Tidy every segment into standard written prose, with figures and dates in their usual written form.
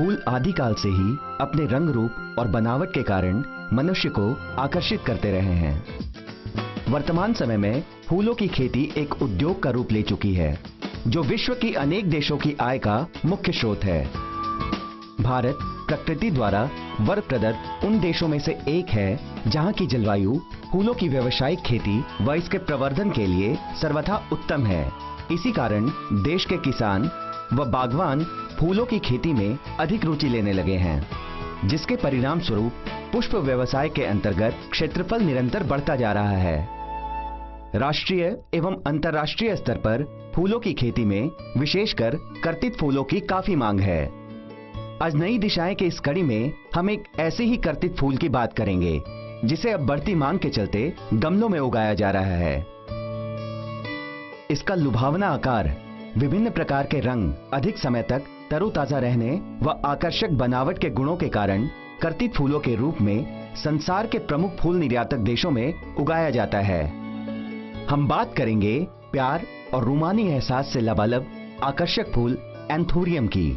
फूल आदिकाल से ही अपने रंग रूप और बनावट के कारण मनुष्य को आकर्षित करते रहे हैं। वर्तमान समय में फूलों की खेती एक उद्योग का रूप ले चुकी है, जो विश्व की अनेक देशों की आय का मुख्य स्रोत है। भारत प्रकृति द्वारा वर प्रदत्त उन देशों में से एक है, जहां की जलवायु फूलों की व्यावसायिक खेती व इसके प्रवर्धन के लिए सर्वथा उत्तम है। इसी कारण देश के किसान व बागवान फूलों की खेती में अधिक रुचि लेने लगे हैं, जिसके परिणाम स्वरूप पुष्प व्यवसाय के अंतर्गत क्षेत्रफल निरंतर बढ़ता जा रहा है। राष्ट्रीय एवं अंतर्राष्ट्रीय स्तर पर फूलों की खेती में विशेषकर कर्तित फूलों की काफी मांग है। आज नई दिशाएं के इस कड़ी में हम एक ऐसे ही कर्तित फूल की बात करेंगे, जिसे अब बढ़ती मांग के चलते गमलों में उगाया जा रहा है। इसका लुभावना आकार, विभिन्न प्रकार के रंग, अधिक समय तक तरोताजा रहने व आकर्षक बनावट के गुणों के कारण कर्तित फूलों के रूप में संसार के प्रमुख फूल निर्यातक देशों में उगाया जाता है। हम बात करेंगे प्यार और रूमानी एहसास से लबालब आकर्षक फूल एंथूरियम की।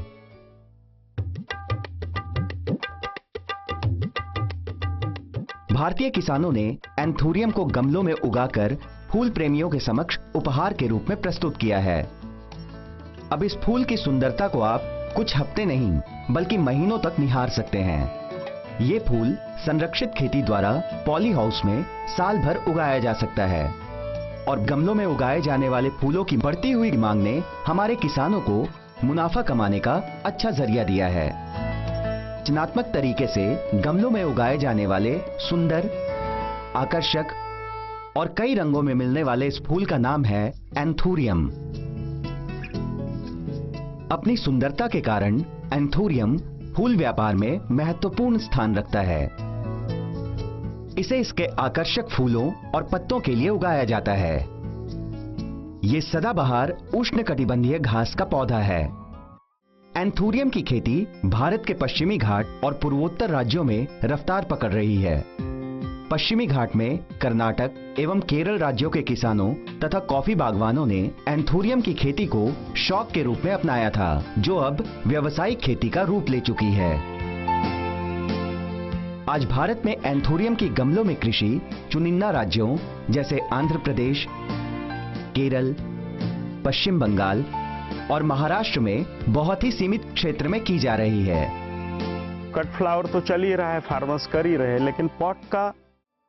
भारतीय किसानों ने एंथूरियम को गमलों में उगाकर फूल प्रेमियों के समक्ष उपहार के रूप में प्रस्तुत किया है। अब इस फूल की सुंदरता को आप कुछ हफ्ते नहीं बल्कि महीनों तक निहार सकते हैं। ये फूल संरक्षित खेती द्वारा पॉली हाउस में साल भर उगाया जा सकता है और गमलों में उगाए जाने वाले फूलों की बढ़ती हुई मांग ने हमारे किसानों को मुनाफा कमाने का अच्छा जरिया दिया है। रचनात्मक तरीके से गमलों में उगाए जाने वाले सुंदर, आकर्षक और कई रंगों में मिलने वाले इस फूल का नाम है एंथूरियम। अपनी सुंदरता के कारण एंथूरियम फूल व्यापार में महत्वपूर्ण स्थान रखता है। इसे इसके आकर्षक फूलों और पत्तों के लिए उगाया जाता है। ये सदाबहार उष्णकटिबंधीय घास का पौधा है। एंथूरियम की खेती भारत के पश्चिमी घाट और पूर्वोत्तर राज्यों में रफ्तार पकड़ रही है। पश्चिमी घाट में कर्नाटक एवं केरल राज्यों के किसानों तथा कॉफी बागवानों ने एंथूरियम की खेती को शौक के रूप में अपनाया था, जो अब व्यावसायिक खेती का रूप ले चुकी है। आज भारत में एंथूरियम की गमलों में कृषि चुनिंदा राज्यों जैसे आंध्र प्रदेश, केरल, पश्चिम बंगाल और महाराष्ट्र में बहुत ही सीमित क्षेत्र में की जा रही है। कट फ्लावर तो चल ही रहा है, फार्मर्स कर ही रहे, लेकिन पॉट का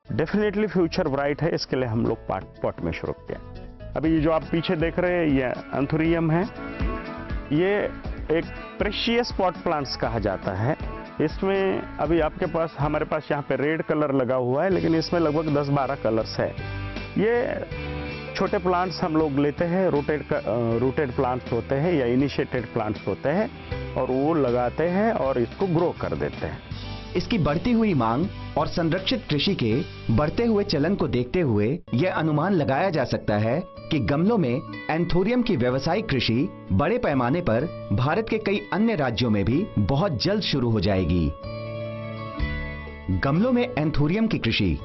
डेफिनेटली फ्यूचर ब्राइट है। इसके लिए हम लोग पॉट में शुरू किया। अभी ये जो आप पीछे देख रहे हैं ये एंथूरियम है। ये एक प्रेशियस पॉट प्लांट्स कहा जाता है। इसमें अभी आपके पास, हमारे पास यहाँ पे रेड कलर लगा हुआ है, लेकिन इसमें लगभग 10-12 कलर्स है। ये छोटे प्लांट्स हम लोग लेते हैं, रूटेड प्लांट्स होते हैं या इनिशिएटेड प्लांट्स होते हैं, और वो लगाते हैं और इसको ग्रो कर देते हैं। इसकी बढ़ती हुई मांग और संरक्षित कृषि के बढ़ते हुए चलन को देखते हुए यह अनुमान लगाया जा सकता है कि गमलों में एंथूरियम की व्यावसायिक कृषि बड़े पैमाने पर भारत के कई अन्य राज्यों में भी बहुत जल्द शुरू हो जाएगी। गमलों में एंथूरियम की कृषि,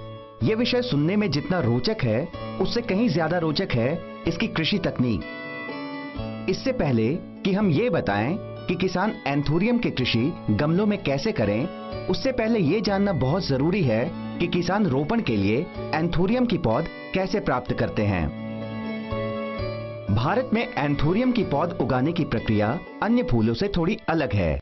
यह विषय सुनने में जितना रोचक है, उससे कहीं ज्यादा रोचक है इसकी कृषि तकनीक। इससे पहले कि हम ये बताएं कि किसान एंथूरियम की कृषि गमलों में कैसे करें, उससे पहले ये जानना बहुत जरूरी है कि किसान रोपण के लिए एंथूरियम की पौध कैसे प्राप्त करते हैं। भारत में एंथूरियम की पौध उगाने की प्रक्रिया अन्य फूलों से थोड़ी अलग है।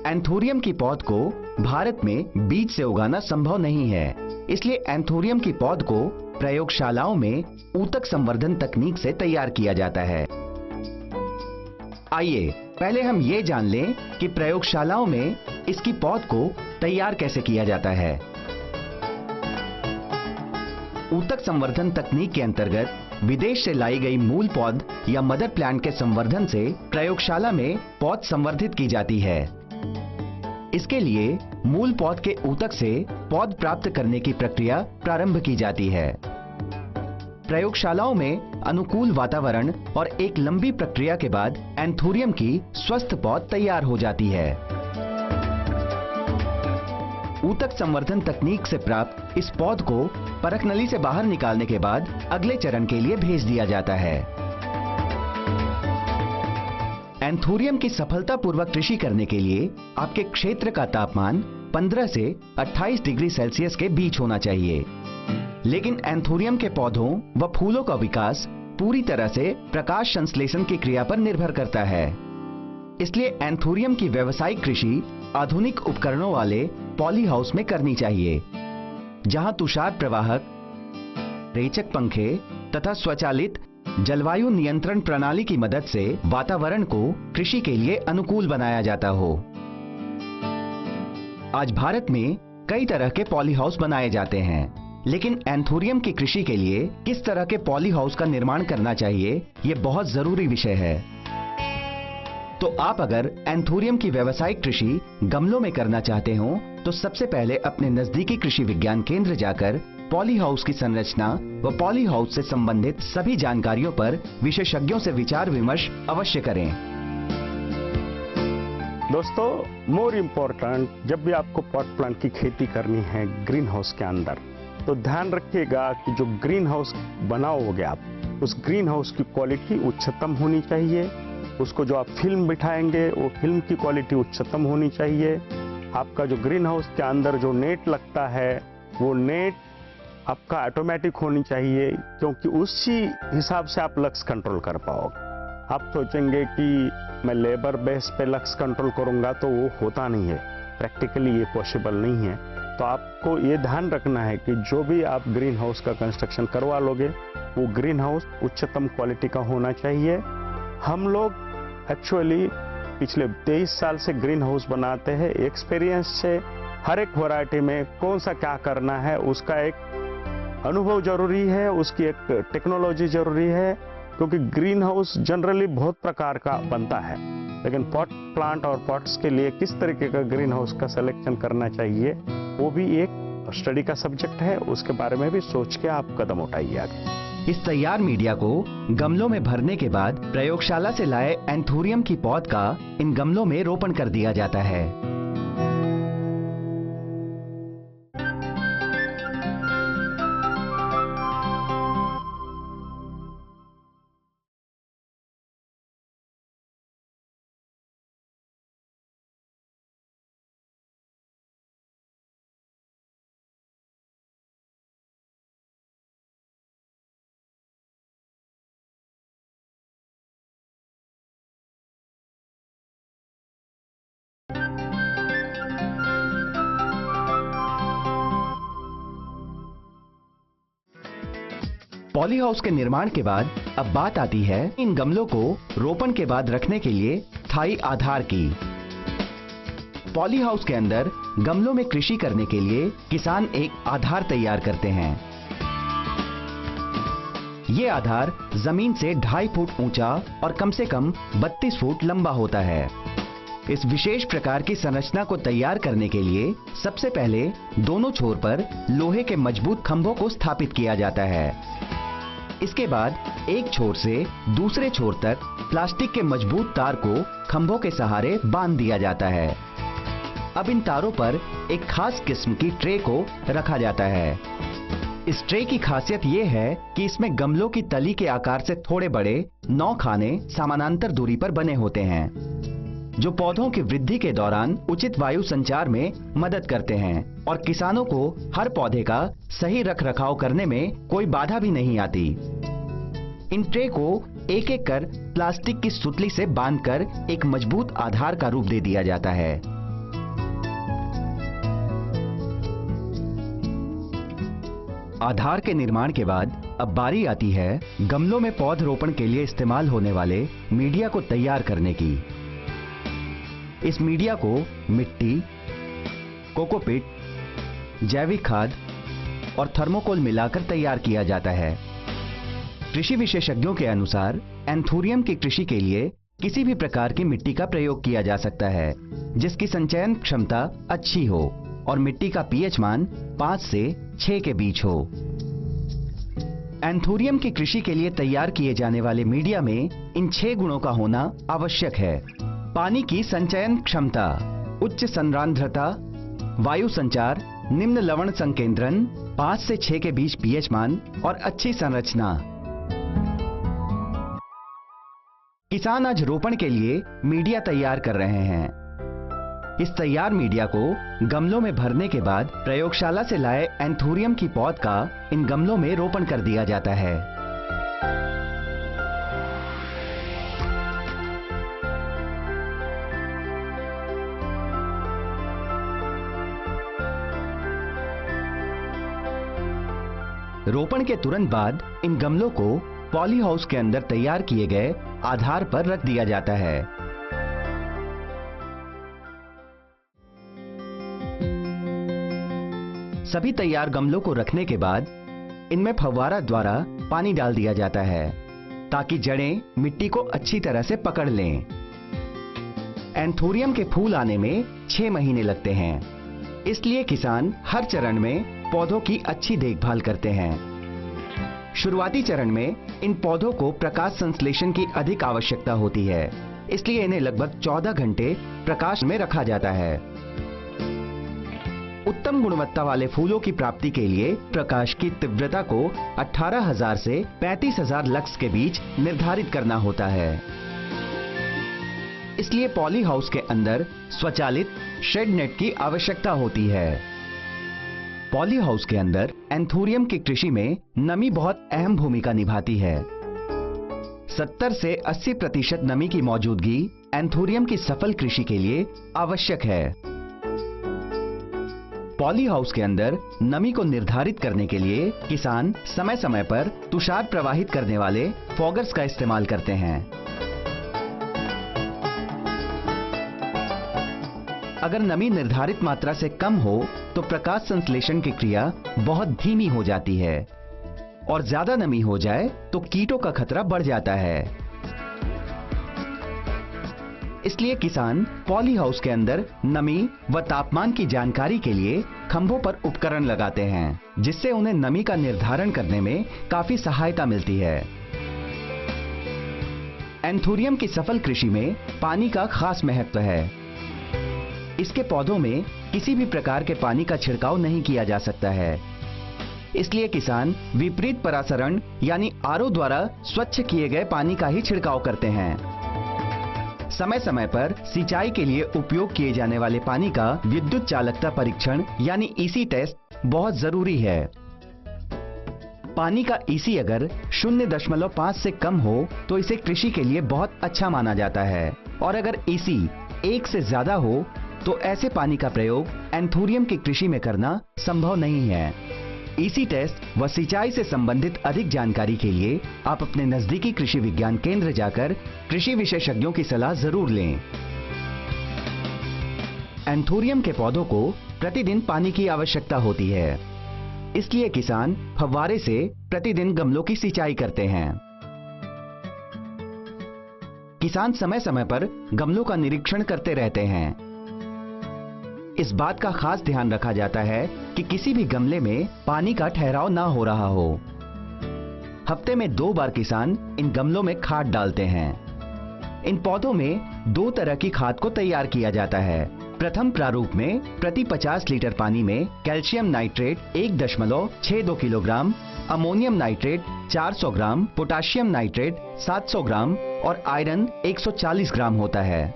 एंथूरियम की पौध को भारत में बीज से उगाना संभव नहीं है, इसलिए एंथूरियम की पौध को प्रयोगशालाओं में ऊतक संवर्धन तकनीक से तैयार किया जाता है। आइए पहले हम ये जान लें कि प्रयोगशालाओं में इसकी पौध को तैयार कैसे किया जाता है। ऊतक संवर्धन तकनीक के अंतर्गत विदेश से लाई गई मूल पौध या मदर प्लांट के संवर्धन से प्रयोगशाला में पौध संवर्धित की जाती है। इसके लिए मूल पौध के ऊतक से पौध प्राप्त करने की प्रक्रिया प्रारंभ की जाती है। प्रयोगशालाओं में अनुकूल वातावरण और एक लंबी प्रक्रिया के बाद एंथूरियम की स्वस्थ पौध तैयार हो जाती है। ऊतक संवर्धन तकनीक से प्राप्त इस पौध को परख नली से बाहर निकालने के बाद अगले चरण के लिए भेज दिया जाता है। एंथोरियम की सफलतापूर्वक कृषि करने के लिए आपके क्षेत्र का तापमान 15 से 28 डिग्री सेल्सियस के बीच होना चाहिए। लेकिन एंथोरियम के पौधों व फूलों का विकास पूरी तरह से प्रकाश संश्लेषण की क्रिया पर निर्भर करता है। इसलिए एंथोरियम की व्यावसायिक कृषि आधुनिक उपकरणों वाले पॉली हाउस में करनी चाहिए, जहां तुषार प्रवाहक, रेचक पंखे तथा स्वचालित जलवायु नियंत्रण प्रणाली की मदद से वातावरण को कृषि के लिए अनुकूल बनाया जाता हो। आज भारत में कई तरह के पॉली हाउस बनाए जाते हैं, लेकिन एंथोरियम की कृषि के लिए किस तरह के पॉली हाउस का निर्माण करना चाहिए, यह बहुत जरूरी विषय है। तो आप अगर एंथोरियम की व्यावसायिक कृषि गमलों में करना चाहते हो, तो सबसे पहले अपने नजदीकी कृषि विज्ञान केंद्र जाकर पॉली हाउस की संरचना व पॉली हाउस से संबंधित सभी जानकारियों पर विशेषज्ञों से विचार विमर्श अवश्य करें। दोस्तों, मोर इम्पोर्टेंट, जब भी आपको पॉट प्लांट की खेती करनी है ग्रीन हाउस के अंदर, तो ध्यान रखिएगा कि जो ग्रीन हाउस बनाओगे आप, उस ग्रीन हाउस की क्वालिटी उच्चतम होनी चाहिए। उसको जो आप फिल्म बिठाएंगे वो फिल्म की क्वालिटी उच्चतम होनी चाहिए। आपका जो ग्रीन हाउस के अंदर जो नेट लगता है वो नेट आपका ऑटोमेटिक होनी चाहिए, क्योंकि उसी हिसाब से आप लक्स कंट्रोल कर पाओगे। आप सोचेंगे कि मैं लेबर बेस पे लक्स कंट्रोल करूंगा, तो वो होता नहीं है, प्रैक्टिकली ये पॉसिबल नहीं है। तो आपको ये ध्यान रखना है कि जो भी आप ग्रीन हाउस का कंस्ट्रक्शन करवा लोगे, वो ग्रीन हाउस उच्चतम क्वालिटी का होना चाहिए। हम लोग एक्चुअली पिछले 23 साल से ग्रीन हाउस बनाते हैं। एक्सपीरियंस से हर एक वैरायटी में कौन सा क्या करना है उसका एक अनुभव जरूरी है, उसकी एक टेक्नोलॉजी जरूरी है, क्योंकि ग्रीन हाउस जनरली बहुत प्रकार का बनता है, लेकिन पॉट प्लांट और पॉट्स के लिए किस तरीके का ग्रीन हाउस का सिलेक्शन करना चाहिए वो भी एक स्टडी का सब्जेक्ट है। उसके बारे में भी सोच के आप कदम उठाइए आगे। इस तैयार मीडिया को गमलों में भरने के बाद प्रयोगशाला से लाए एंथोरियम की पौध का इन गमलों में रोपण कर दिया जाता है। पॉली हाउस के निर्माण के बाद अब बात आती है इन गमलों को रोपण के बाद रखने के लिए स्थायी आधार की। पॉली हाउस के अंदर गमलों में कृषि करने के लिए किसान एक आधार तैयार करते हैं। ये आधार जमीन से 2.5 फुट ऊंचा और कम से कम 32 फुट लंबा होता है। इस विशेष प्रकार की संरचना को तैयार करने के लिए सबसे पहले दोनों छोर पर लोहे के मजबूत खंभों को स्थापित किया जाता है। इसके बाद एक छोर से दूसरे छोर तक प्लास्टिक के मजबूत तार को खंभों के सहारे बांध दिया जाता है। अब इन तारों पर एक खास किस्म की ट्रे को रखा जाता है। इस ट्रे की खासियत यह है कि इसमें गमलों की तली के आकार से थोड़े बड़े 9 खाने समानांतर दूरी पर बने होते हैं, जो पौधों की वृद्धि के दौरान उचित वायु संचार में मदद करते हैं और किसानों को हर पौधे का सही रखरखाव करने में कोई बाधा भी नहीं आती। इन ट्रे को एक एक कर प्लास्टिक की सुतली से बांधकर एक मजबूत आधार का रूप दे दिया जाता है। आधार के निर्माण के बाद अब बारी आती है गमलों में पौधरोपण के लिए इस्तेमाल होने वाले मीडिया को तैयार करने की। इस मीडिया को मिट्टी, कोकोपीट, जैविक खाद और थर्मोकोल मिलाकर तैयार किया जाता है। कृषि विशेषज्ञों के अनुसार एंथोरियम की कृषि के लिए किसी भी प्रकार की मिट्टी का प्रयोग किया जा सकता है, जिसकी संचयन क्षमता अच्छी हो और मिट्टी का पीएच मान 5 से 6 के बीच हो। एंथोरियम की कृषि के लिए तैयार किए जाने वाले मीडिया में इन 6 गुणों का होना आवश्यक है। पानी की संचयन क्षमता, उच्च संरांध्रता, वायु संचार, निम्न लवण संकेंद्रण, 5 से 6 के बीच पीएच मान और अच्छी संरचना। किसान आज रोपण के लिए मीडिया तैयार कर रहे हैं। इस तैयार मीडिया को गमलों में भरने के बाद प्रयोगशाला से लाए एंथूरियम की पौध का इन गमलों में रोपण कर दिया जाता है। रोपण के तुरंत बाद इन गमलों को पॉली हाउस के अंदर तैयार किए गए आधार पर रख दिया जाता है। सभी तैयार गमलों को रखने के बाद इनमें फव्वारा द्वारा पानी डाल दिया जाता है ताकि जड़ें मिट्टी को अच्छी तरह से पकड़ लें। एंथूरियम के फूल आने में 6 महीने लगते हैं, इसलिए किसान हर चरण में पौधों की अच्छी देखभाल करते हैं। शुरुआती चरण में इन पौधों को प्रकाश संश्लेषण की अधिक आवश्यकता होती है, इसलिए इन्हें लगभग 14 घंटे प्रकाश में रखा जाता है। उत्तम गुणवत्ता वाले फूलों की प्राप्ति के लिए प्रकाश की तीव्रता को 18,000 से 35,000 लक्स के बीच निर्धारित करना होता है। इसलिए पॉली हाउस के अंदर स्वचालित शेड नेट की आवश्यकता होती है। पॉली हाउस के अंदर एंथूरियम की कृषि में नमी बहुत अहम भूमिका निभाती है। 70 से 80% नमी की मौजूदगी एंथूरियम की सफल कृषि के लिए आवश्यक है। पॉली हाउस के अंदर नमी को निर्धारित करने के लिए किसान समय समय पर तुषार प्रवाहित करने वाले फॉगर्स का इस्तेमाल करते हैं। अगर नमी निर्धारित मात्रा से कम हो तो प्रकाश संश्लेषण की क्रिया बहुत धीमी हो जाती है और ज्यादा नमी हो जाए तो कीटों का खतरा बढ़ जाता है। इसलिए किसान पॉली हाउस के अंदर नमी व तापमान की जानकारी के लिए खंभों पर उपकरण लगाते हैं, जिससे उन्हें नमी का निर्धारण करने में काफी सहायता मिलती है। एंथूरियम की सफल कृषि में पानी का खास महत्व है। इसके पौधों में किसी भी प्रकार के पानी का छिड़काव नहीं किया जा सकता है, इसलिए किसान विपरीत परासरण यानी आरओ द्वारा स्वच्छ किए गए पानी का ही छिड़काव करते हैं। समय समय पर सिंचाई के लिए उपयोग किए जाने वाले पानी का विद्युत चालकता परीक्षण यानी ईसी टेस्ट बहुत जरूरी है। पानी का ईसी अगर 0.5 से कम हो तो इसे कृषि के लिए बहुत अच्छा माना जाता है, और अगर ईसी 1 से ज्यादा हो तो ऐसे पानी का प्रयोग एंथूरियम की कृषि में करना संभव नहीं है। ईसी टेस्ट व सिंचाई से संबंधित अधिक जानकारी के लिए आप अपने नजदीकी कृषि विज्ञान केंद्र जाकर कृषि विशेषज्ञों की सलाह जरूर लें। एंथूरियम के पौधों को प्रतिदिन पानी की आवश्यकता होती है, इसलिए किसान फव्वारे से प्रतिदिन गमलों की सिंचाई करते हैं। किसान समय समय पर गमलों का निरीक्षण करते रहते हैं। इस बात का खास ध्यान रखा जाता है कि किसी भी गमले में पानी का ठहराव ना हो रहा हो। हफ्ते में 2 बार किसान इन गमलों में खाद डालते हैं। इन पौधों में 2 तरह की खाद को तैयार किया जाता है। प्रथम प्रारूप में प्रति 50 लीटर पानी में calcium nitrate 1.62 kilogram, ammonium nitrate 400 ग्राम, पोटाशियम नाइट्रेट 700 ग्राम और आयरन 140 ग्राम होता है।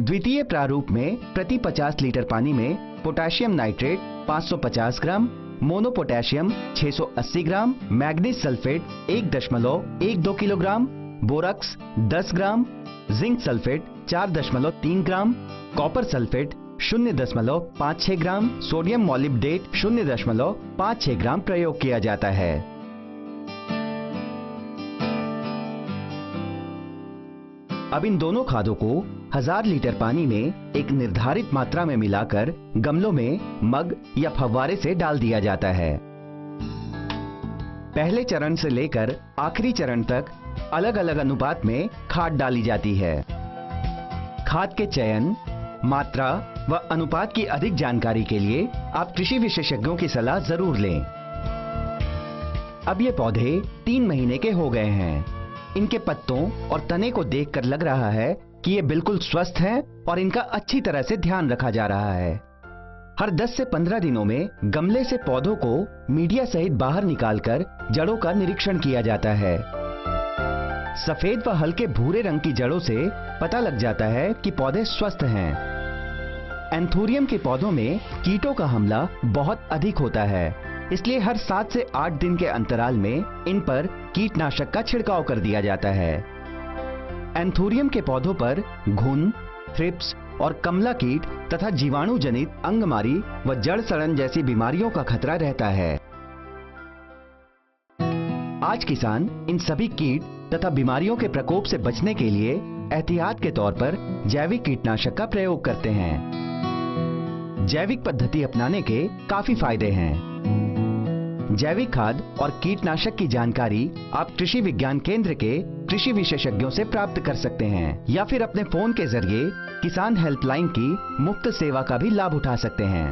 द्वितीय प्रारूप में प्रति 50 लीटर पानी में पोटाशियम नाइट्रेट 550 ग्राम, मोनो पोटेशियम 680 ग्राम, मैग्नीज सल्फेट 1.12 किलोग्राम, बोरक्स 10 ग्राम, जिंक सल्फेट 4.3 ग्राम, कॉपर सल्फेट 0.56 ग्राम, सोडियम मॉलिब्डेट 0.56 ग्राम प्रयोग किया जाता है। अब इन दोनों खादों को 1000 लीटर पानी में एक निर्धारित मात्रा में मिलाकर गमलों में मग या फव्वारे से डाल दिया जाता है। पहले चरण से लेकर आखिरी चरण तक अलग अलग अनुपात में खाद डाली जाती है। खाद के चयन, मात्रा व अनुपात की अधिक जानकारी के लिए आप कृषि विशेषज्ञों की सलाह जरूर लें। अब ये पौधे 3 महीने के हो गए हैं। इनके पत्तों और तने को देखकर लग रहा है कि ये बिल्कुल स्वस्थ हैं और इनका अच्छी तरह से ध्यान रखा जा रहा है। हर 10 से 15 दिनों में गमले से पौधों को मीडिया सहित बाहर निकालकर जड़ों का निरीक्षण किया जाता है। सफेद व हल्के भूरे रंग की जड़ों से पता लग जाता है कि पौधे स्वस्थ हैं। एंथोरियम के पौधों में कीटों का हमला बहुत अधिक होता है, इसलिए हर 7 से 8 दिन के अंतराल में इन पर कीटनाशक का छिड़काव कर दिया जाता है। एंथोरियम के पौधों पर घुन, थ्रिप्स और कमला कीट तथा जीवाणु जनित अंगमारी व जड़ सड़न जैसी बीमारियों का खतरा रहता है। आज किसान इन सभी कीट तथा बीमारियों के प्रकोप से बचने के लिए एहतियात के तौर पर जैविक कीटनाशक का प्रयोग करते हैं। जैविक पद्धति अपनाने के काफी फायदे हैं। जैविक खाद और कीटनाशक की जानकारी आप कृषि विज्ञान केंद्र के कृषि विशेषज्ञों से प्राप्त कर सकते हैं या फिर अपने फोन के जरिए किसान हेल्पलाइन की मुफ्त सेवा का भी लाभ उठा सकते हैं।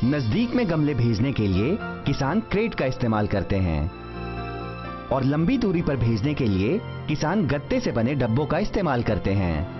नजदीक में गमले भेजने के लिए किसान क्रेट का इस्तेमाल करते हैं और लंबी दूरी पर भेजने के लिए किसान गत्ते से बने डब्बों का इस्तेमाल करते हैं।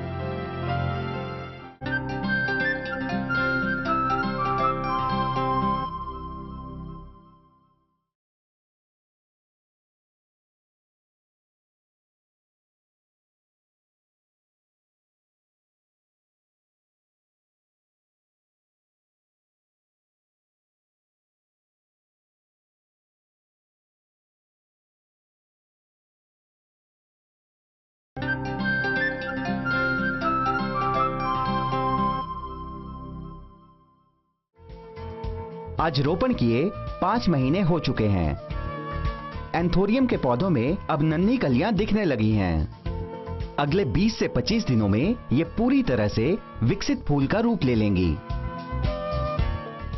आज रोपण किए 5 महीने हो चुके हैं। एंथोरियम के पौधों में अब नन्ही कलियां दिखने लगी हैं। अगले 20 से 25 दिनों में ये पूरी तरह से विकसित फूल का रूप ले लेंगी।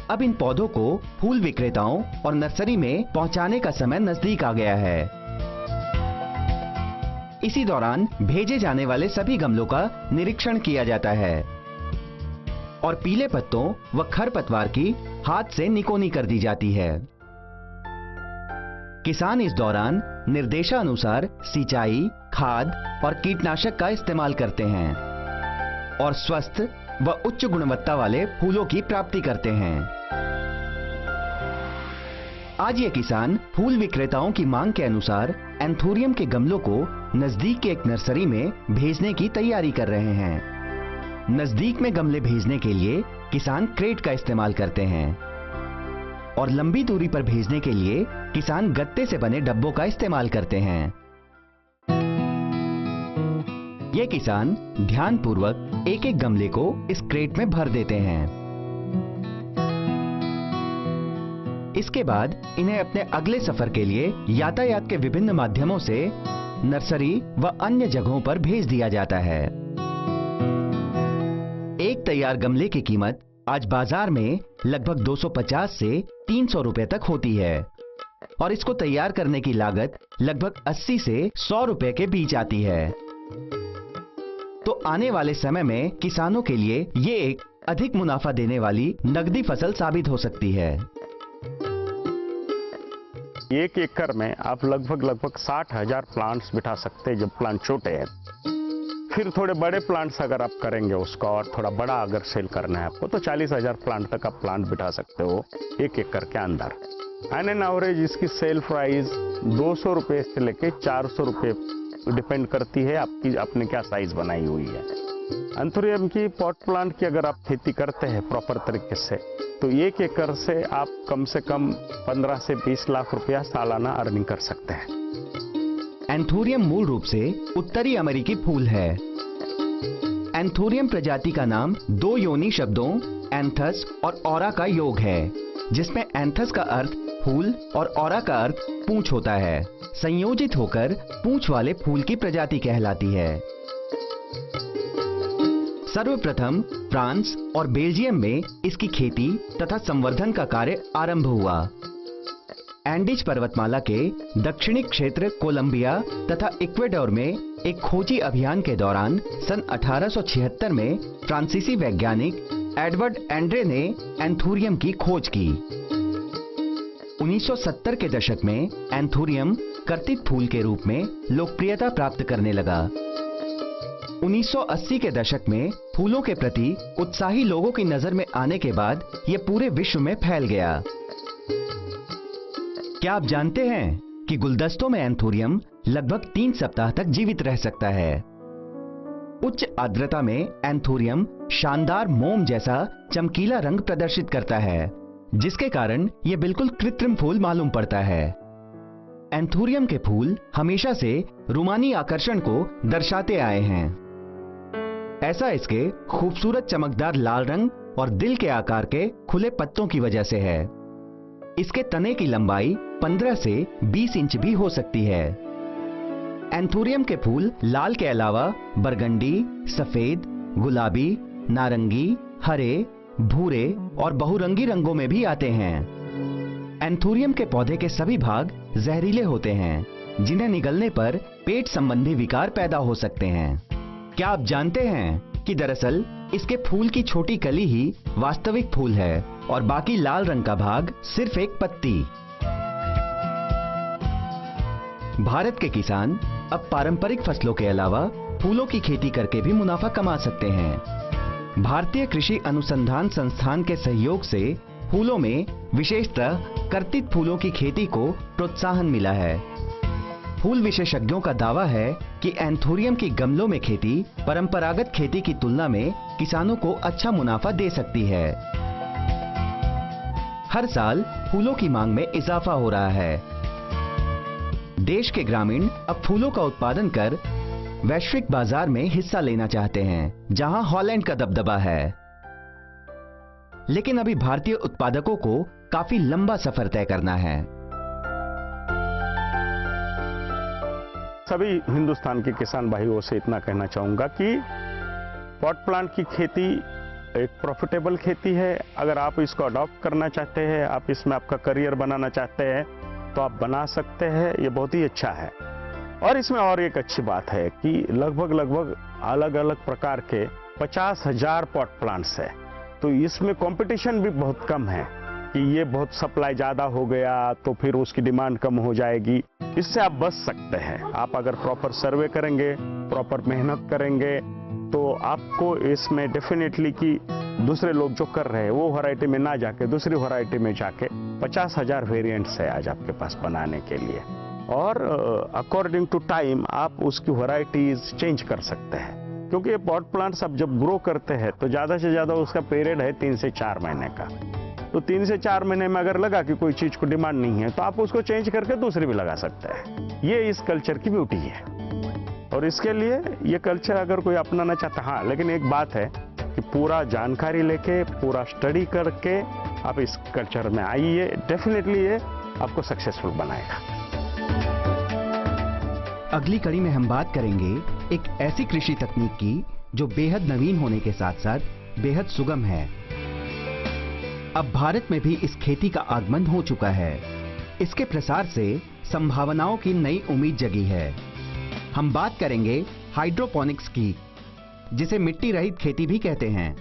अब इन पौधों को फूल विक्रेताओं और नर्सरी में पहुंचाने का समय नजदीक आ गया है। इसी दौरान भेजे जाने वाले सभी गमलों का निरीक्षण किया जाता है और पीले पत्तों व खरपतवार की हाथ से निकोनी कर दी जाती है। किसान इस दौरान निर्देशानुसार सिंचाई, खाद और कीटनाशक का इस्तेमाल करते हैं और स्वस्थ व उच्च गुणवत्ता वाले फूलों की प्राप्ति करते हैं। आज ये किसान फूल विक्रेताओं की मांग के अनुसार एंथोरियम के गमलों को नजदीक के एक नर्सरी में भेजने की तैयारी कर रहे हैं। नजदीक में गमले भेजने के लिए किसान क्रेट का इस्तेमाल करते हैं और लंबी दूरी पर भेजने के लिए किसान गत्ते से बने डब्बों का इस्तेमाल करते हैं। ये किसान ध्यानपूर्वक एक एक गमले को इस क्रेट में भर देते हैं। इसके बाद इन्हें अपने अगले सफर के लिए यातायात के विभिन्न माध्यमों से नर्सरी व अन्य जगहों पर भेज दिया जाता है। एक तैयार गमले की कीमत आज बाजार में लगभग 250 से 300 रुपए तक होती है और इसको तैयार करने की लागत लगभग 80 से 100 रुपए के बीच आती है। तो आने वाले समय में किसानों के लिए ये एक अधिक मुनाफा देने वाली नकदी फसल साबित हो सकती है। 1 एकड़ में आप लगभग 60,000 प्लांट्स बिठा सकते हैं जब प्लांट छोटे हैं। फिर थोड़े बड़े प्लांट्स अगर आप करेंगे उसका और थोड़ा बड़ा अगर सेल करना है आपको तो 40,000 प्लांट तक आप प्लांट बिठा सकते हो 1 एकड़ के अंदर। एंड एन एवरेज इसकी सेल प्राइस 200 रुपये से लेके 400 रुपये डिपेंड करती है आपकी आपने क्या साइज बनाई हुई है। एंथोरियम की पॉट प्लांट की अगर आप खेती करते हैं प्रॉपर तरीके से तो 1 एकड़ से आप कम से कम 15 से 20 लाख रुपया सालाना अर्निंग कर सकते हैं। एंथोरियम मूल रूप से उत्तरी अमेरिकी फूल है। एंथोरियम प्रजाति का नाम 2 योनी शब्दों एंथस और औरा का योग है, जिसमें एंथस का अर्थ फूल और औरा का अर्थ पूंछ होता है। संयोजित होकर पूंछ वाले फूल की प्रजाति कहलाती है। सर्वप्रथम फ्रांस और बेल्जियम में इसकी खेती तथा संवर्धन का कार्य आरंभ हुआ। एंडीज पर्वतमाला के दक्षिणी क्षेत्र कोलंबिया तथा इक्वेडोर में एक खोजी अभियान के दौरान सन 1876 में फ्रांसीसी वैज्ञानिक एडवर्ड एंड्रे ने एंथोरियम की खोज की। 1970 के दशक में एंथोरियम कर्तित फूल के रूप में लोकप्रियता प्राप्त करने लगा। 1980 के दशक में फूलों के प्रति उत्साही लोगों की नजर में आने के बाद यह पूरे विश्व में फैल गया। क्या आप जानते हैं कि गुलदस्तों में एंथोरियम लगभग 3 सप्ताह तक जीवित रह सकता है। उच्च आर्द्रता में एंथोरियम शानदार मोम जैसा चमकीला रंग प्रदर्शित करता है, जिसके कारण यह बिल्कुल कृत्रिम फूल मालूम पड़ता है। एंथोरियम के फूल हमेशा से रूमानी आकर्षण को दर्शाते आए हैं। ऐसा इसके खूबसूरत चमकदार लाल रंग और दिल के आकार के खुले पत्तों की वजह से है। इसके तने की लंबाई 15 से 20 इंच भी हो सकती है। एंथोरियम के फूल लाल के अलावा बरगंडी, सफेद, गुलाबी, नारंगी, हरे, भूरे और बहुरंगी रंगों में भी आते हैं। एंथोरियम के पौधे के सभी भाग जहरीले होते हैं, जिन्हें निगलने पर पेट संबंधी विकार पैदा हो सकते हैं। क्या आप जानते हैं कि दरअसल इसके फूल की छोटी कली ही वास्तविक फूल है और बाकी लाल रंग का भाग सिर्फ एक पत्ती। भारत के किसान अब पारंपरिक फसलों के अलावा फूलों की खेती करके भी मुनाफा कमा सकते हैं। भारतीय कृषि अनुसंधान संस्थान के सहयोग से फूलों में विशेषतः कर्तित फूलों की खेती को प्रोत्साहन मिला है। फूल विशेषज्ञों का दावा है कि एंथोरियम की गमलों में खेती परंपरागत खेती की तुलना में किसानों को अच्छा मुनाफा दे सकती है। हर साल फूलों की मांग में इजाफा हो रहा है। देश के ग्रामीण अब फूलों का उत्पादन कर वैश्विक बाजार में हिस्सा लेना चाहते हैं, जहां हॉलैंड का दबदबा है। लेकिन अभी भारतीय उत्पादकों को काफी लंबा सफर तय करना है। सभी हिंदुस्तान के किसान भाइयों से इतना कहना चाहूंगा कि पॉट प्लांट की खेती एक प्रॉफिटेबल खेती है। अगर आप इसको अडॉप्ट करना चाहते हैं, आप इसमें आपका करियर बनाना चाहते हैं, तो आप बना सकते हैं। ये बहुत ही अच्छा है। और इसमें और एक अच्छी बात है कि लगभग अलग अलग प्रकार के 50,000 पॉट प्लांट्स है, तो इसमें कंपटीशन भी बहुत कम है कि ये बहुत सप्लाई ज़्यादा हो गया तो फिर उसकी डिमांड कम हो जाएगी। इससे आप बच सकते हैं। आप अगर प्रॉपर सर्वे करेंगे, प्रॉपर मेहनत करेंगे, तो आपको इसमें डेफिनेटली कि दूसरे लोग जो कर रहे हैं वो वैरायटी में ना जाके दूसरी वैरायटी में जाके 50,000 वेरिएंट्स है आज आपके पास बनाने के लिए। और अकॉर्डिंग टू टाइम आप उसकी वैरायटीज चेंज कर सकते हैं, क्योंकि ये पॉट प्लांट्स अब जब ग्रो करते हैं तो ज़्यादा से ज़्यादा उसका पीरियड है 3 से 4 महीने का। तो 3 से 4 महीने में अगर लगा कि कोई चीज़ को डिमांड नहीं है तो आप उसको चेंज करके दूसरी भी लगा सकते हैं। ये इस कल्चर की ब्यूटी है। और इसके लिए ये कल्चर अगर कोई अपनाना चाहता है, हाँ, लेकिन एक बात है कि पूरा जानकारी लेके, पूरा स्टडी करके आप इस कल्चर में आइए। डेफिनेटली ये आपको सक्सेसफुल बनाएगा। अगली कड़ी में हम बात करेंगे एक ऐसी कृषि तकनीक की जो बेहद नवीन होने के साथ साथ बेहद सुगम है। अब भारत में भी इस खेती का आगमन हो चुका है। इसके प्रसार से संभावनाओं की नई उम्मीद जगी है। हम बात करेंगे हाइड्रोपोनिक्स की, जिसे मिट्टी रहित खेती भी कहते हैं।